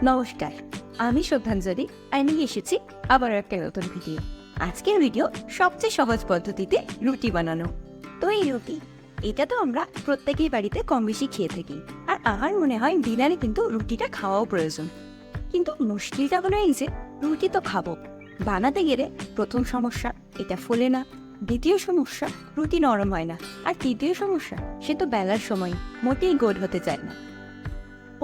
নমস্কার, আমি শ্রদ্ধাঞ্জলি আর নিয়ে এসেছি আবার একটা নতুন ভিডিও। আজকের ভিডিও সবচেয়ে সহজ পদ্ধতিতে রুটি বানানো। তো এই রুটি, এটা তো আমরা প্রত্যেকেই বাড়িতে কম বেশি খেয়ে থাকি, আর আমার মনে হয় দিনারে কিন্তু রুটিটা খাওয়াও প্রয়োজন। কিন্তু মুশকিলটা হলো এই যে রুটি তো খাবো, বানাতে গেলে প্রথম সমস্যা এটা ফোলে না, দ্বিতীয় সমস্যা রুটি নরম হয় না, আর তৃতীয় সমস্যা সে তো বেলার সময় মোটেই গোল হতে চায় না।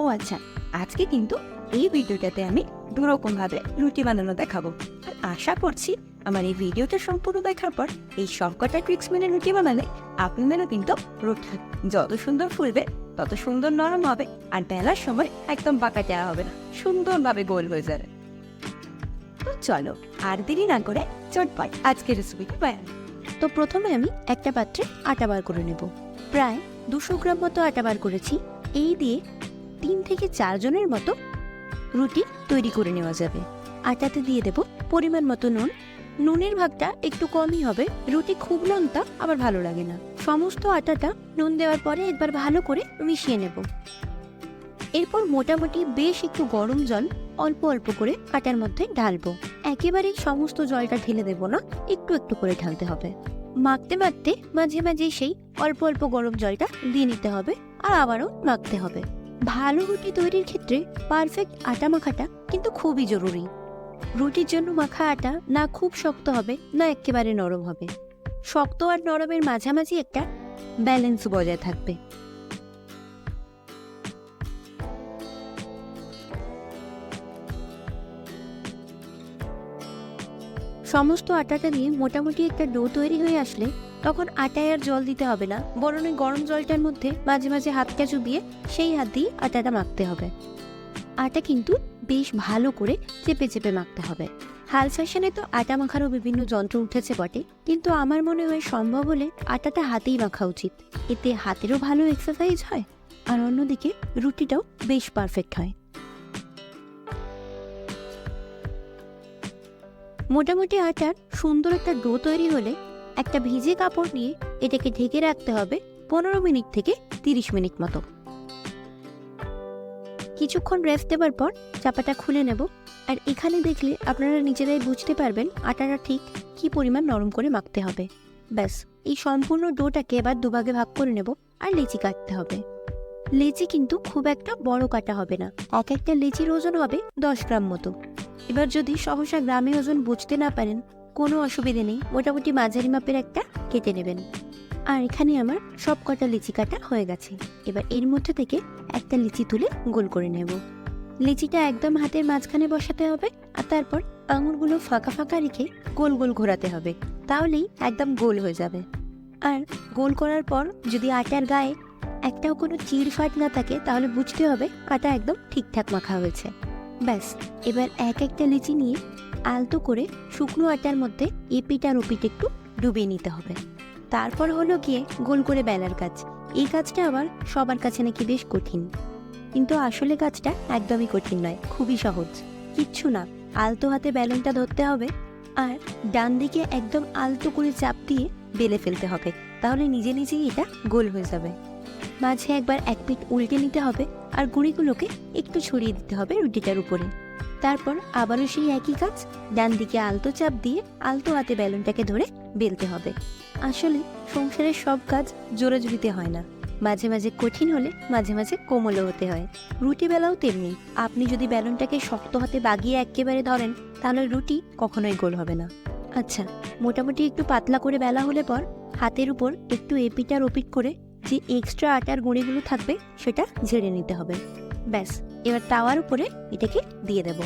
ও আচ্ছা, আজকে কিন্তু এই ভিডিওটাতে আমি দুরকমভাবে রুটি বানানো দেখাবো। আর আশা করছি আমার এই ভিডিওটা সম্পূর্ণ দেখার পর এই সবকটা ট্রিক্স মেনে রুটি বানালে আপনাদেরও কিন্তু রুটি যত সুন্দর ফুলবে তত সুন্দর নরম হবে, আর বেলার সময় একদম বাঁকা দেওয়া হবে না, সুন্দরভাবে গোল হয়ে যাবে। তো চলো আর দেরি না করে চটপট আজকের রেসিপিটা বানাই। তো প্রথমে আমি একটা পাত্রে আটা বার করে নেব। প্রায় 200 গ্রাম মতো আটা বার করেছি। এই দিয়ে 3 থেকে 4 জনের মতো রুটি তৈরি করে নেওয়া যাবে। আটাতে দিয়ে দেব পরিমাণ মতো নুন। নুনের ভাগটা একটু কমই হবে, রুটি খুব নোনতা আবার ভালো লাগে না। সমস্ত আটাটা নুন দেওয়ার পরে একবার ভালো করে মিশিয়ে নেব। এরপর মোটামুটি বেশ একটু গরম জল অল্প অল্প করে আটার মধ্যে ঢালবো। একেবারেই সমস্ত জলটা ঢেলে দেব না, একটু একটু করে ঢালতে হবে। মাখতে মাখতে মাঝে মাঝে সেই অল্প অল্প গরম জলটা দিয়ে নিতে হবে, আর আবারও মাখতে হবে। ভালো রুটি তৈরির ক্ষেত্রে পারফেক্ট আটা মাখাটা কিন্তু খুবই জরুরি। রুটির জন্য মাখা আটা না খুব শক্ত হবে না একেবারে নরম হবে, শক্ত আর নরমের মাঝামাঝি একটা ব্যালেন্স বজায় থাকবে। সমস্ত আটাটা দিয়ে মোটামুটি একটা ডো তৈরি হয়ে আসলে তখন আটায় আর জল দিতে হবে না, বরং গরম জলটার মধ্যে মাঝে মাঝে হাতটা চুবিয়ে সেই হাত দিয়ে আটাটা মাখতে হবে। আটা কিন্তু বেশ ভালো করে চেপে চেপে মাখতে হবে। হাল ফ্যাশনে তো আটা মাখারও বিভিন্ন যন্ত্র উঠেছে বটে, কিন্তু আমার মনে হয় সম্ভব হলে আটাটা হাতেই মাখা উচিত। এতে হাতেরও ভালো এক্সারসাইজ হয়, আর অন্যদিকে রুটিটাও বেশ পারফেক্ট হয়। মোটামুটি আটার সুন্দর একটা ডো তৈরি হলে একটা ভিজে কাপড় নিয়ে এটাকে ঢেকে রাখতে হবে 15 মিনিট থেকে 30 মিনিট মতো। কিছুক্ষণ রেস্ট দেওয়ার পর চাপাটা খুলে নেব, আর এখানে দেখলে আপনারা নিজেরাই বুঝতে পারবেন আটাটা ঠিক কি পরিমাণ নরম করে মাখতে হবে। ব্যাস, এই সম্পূর্ণ ডোটাকে এবার দুভাগে ভাগ করে নেব, আর লেচি কাটতে হবে। লেচি কিন্তু খুব একটা বড় কাটা হবে না, এক একটা লেচির ওজন হবে 10 গ্রাম মতো। এবার যদি সহসা গ্রামে ওজন বুঝতে না পারেন, কোনো অসুবিধে নেই, মোটামুটি মাঝারি মাপের একটা কেটে নেবেন। আর এখানে আমার সব কটা লিচি কাটা হয়ে গেছে। এবার এর মধ্যে থেকে একটা লিচি তুলে গোল করে নেব। লিচিটা একদম হাতের মাঝখানে বসাতে হবে, আর তারপর আঙুরগুলো ফাঁকা ফাঁকা রেখে গোল গোল ঘোরাতে হবে, তাহলেই একদম গোল হয়ে যাবে। আর গোল করার পর যদি আটার গায়ে একটাও কোনো চিড়ফাট না থাকে, তাহলে বুঝতে হবে আটা একদম ঠিকঠাক মাখা হয়েছে। ব্যাস, এবার এক একটা লিচি নিয়ে আলতো করে শুকনো আটার মধ্যে এপিট আর ওপিট একটু ডুবিয়ে নিতে হবে। তারপর হলো গিয়ে গোল করে বেলার কাজ। এই কাজটা আবার সবার কাছে নাকি বেশ কঠিন, কিন্তু আসলে কাজটা একদমই কঠিন নয়, খুবই সহজ। কিচ্ছু না, আলতো হাতে বেলনটা ধরতে হবে, আর ডান দিকে একদম আলতো করে চাপ দিয়ে বেলে ফেলতে হবে, তাহলে নিজে নিজেই এটা গোল হয়ে যাবে। মাঝে একবার এক পিঠ উল্টে নিতে হবে, আর গুঁড়িগুলোকে একটু ছড়িয়ে দিতে হবে রুটিটার উপরে। তারপর আবারও সেই একই কাজ, ডান দিকে আলতো চাপ দিয়ে আলতো হাতে বেলনটাকে ধরে বেলতে হবে। আসলে সংসারের সব কাজ জোরাজুরিতে হয় না, মাঝে মাঝে কঠিন হলে মাঝে মাঝে কোমলও হতে হয়। রুটি বেলাও তেমনি, আপনি যদি বেলনটাকে শক্ত হাতে বাগিয়ে একেবারে ধরেন, তাহলে রুটি কখনোই গোল হবে না। আচ্ছা, মোটামুটি একটু পাতলা করে বেলা হলে পর হাতের উপর একটু এপিট আর ওপিট করে যে এক্সট্রা আটার গুঁড়িগুলো থাকবে সেটা ঝেড়ে নিতে হবে। ব্যাস, এবার তাওয়ার উপরে এটাকে দিয়ে দেব।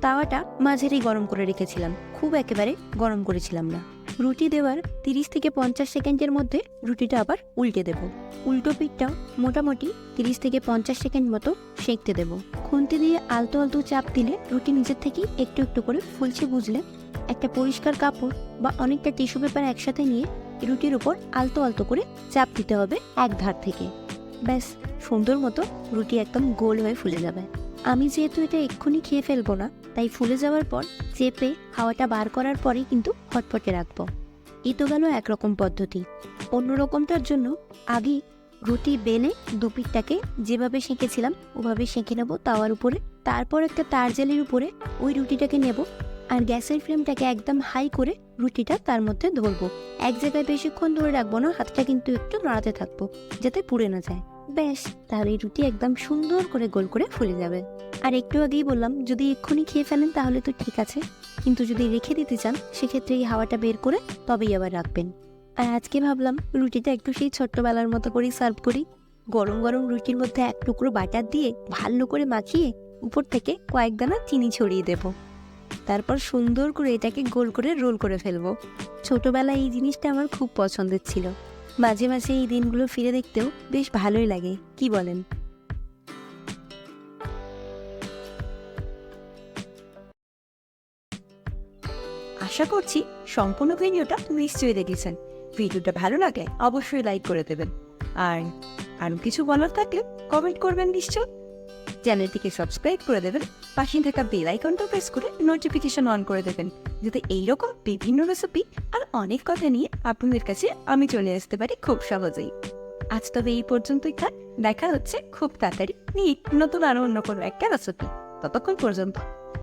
তাওয়াটা মাঝারি গরম করে রেখেছিলাম, খুব একেবারে গরম করেছিলাম না। রুটি দেওয়ার 30 থেকে 50 সেকেন্ডের মধ্যে রুটিটা আবার উল্টে দেব। উল্টো পিঠটাও মোটামুটি 30 থেকে 50 সেকেন্ড মতো সেঁকতে দেব। খুন্তি দিয়ে আলতো আলতো চাপ দিলে রুটি নিজের থেকেই একটু একটু করে ফুলছে। বুঝলে, একটা পরিষ্কার কাপড় বা অনেকটা টিস্যু পেপার একসাথে নিয়ে রুটির উপর আলতো আলতো করে চাপ দিতে হবে এক ধার থেকে। ব্যাস, সুন্দর মতো রুটি একদম গোল হয়ে ফুলে যাবে। আমি যেহেতু এটা এক্ষুনি খেয়ে ফেলবো না, তাই ফুলে যাওয়ার পর চেপে হাওয়াটা বার করার পরেই কিন্তু হটপটে রাখবো। এই তো গেল একরকম পদ্ধতি। অন্য রকমটার জন্য আগে রুটি বেলে দুপিঠটাকে যেভাবে সেঁকেছিলাম ওভাবে সেঁকে নেবো তাওয়ার উপরে, তারপর একটা তার জালির উপরে ওই রুটিটাকে নেব আর গ্যাসের ফ্লেমটাকে একদম হাই করে রুটিটা তার মধ্যে ধরবো। এক জায়গায় বেশিক্ষণ ধরে রাখবো না, হাতটা কিন্তু একটু নাড়াতে থাকবো যাতে পুড়ে না যায়। ব্যাস, তাহলে এই রুটি একদম সুন্দর করে গোল করে ফুলে যাবে। আর একটু আগেই বললাম, যদি এক্ষুনি খেয়ে ফেলেন তাহলে তো ঠিক আছে, কিন্তু যদি রেখে দিতে চান সেক্ষেত্রে এই হাওয়াটা বের করে তবেই আবার রাখবেন। আর আজকে ভাবলাম রুটিটা একটু সেই ছোট্টবেলার মতো করেই সার্ভ করি। গরম গরম রুটির মধ্যে এক টুকরো বাটার দিয়ে ভালো করে মাখিয়ে উপর থেকে কয়েক দানা চিনি ছড়িয়ে দেব। তারপর সুন্দর করে এটাকে গোল করে রোল করে ফেলবো। ছোটবেলায় এই জিনিসটা আমার খুব পছন্দের ছিল। মাঝে মাঝে এই দিনগুলো ফিরে দেখতেও বেশ ভালোই লাগে, কি বলেন? আশা করছি সম্পূর্ণ ভিডিওটা নিশ্চয়ই দেখেছেন। ভিডিওটা ভালো লাগলে অবশ্যই লাইক করে দেবেন, আর আরও কিছু বলার থাকলে কমেন্ট করবেন নিশ্চয়। চ্যানেলটিকে সাবস্ক্রাইব করে দেবেন, পাশে থাকা বেল আইকনটা প্রেস করে নোটিফিকেশন অন করে দেবেন, যাতে এইরকম বিভিন্ন রেসিপি আর অনেক কথা নিয়ে আপনাদের কাছে আমি চলে আসতে পারি খুব সহজেই। আজ তবে এই পর্যন্তই থাক, দেখা হচ্ছে খুব তাড়াতাড়ি নতুন আরো অন্য কোনো একটা রেসিপি। ততক্ষণ পর্যন্ত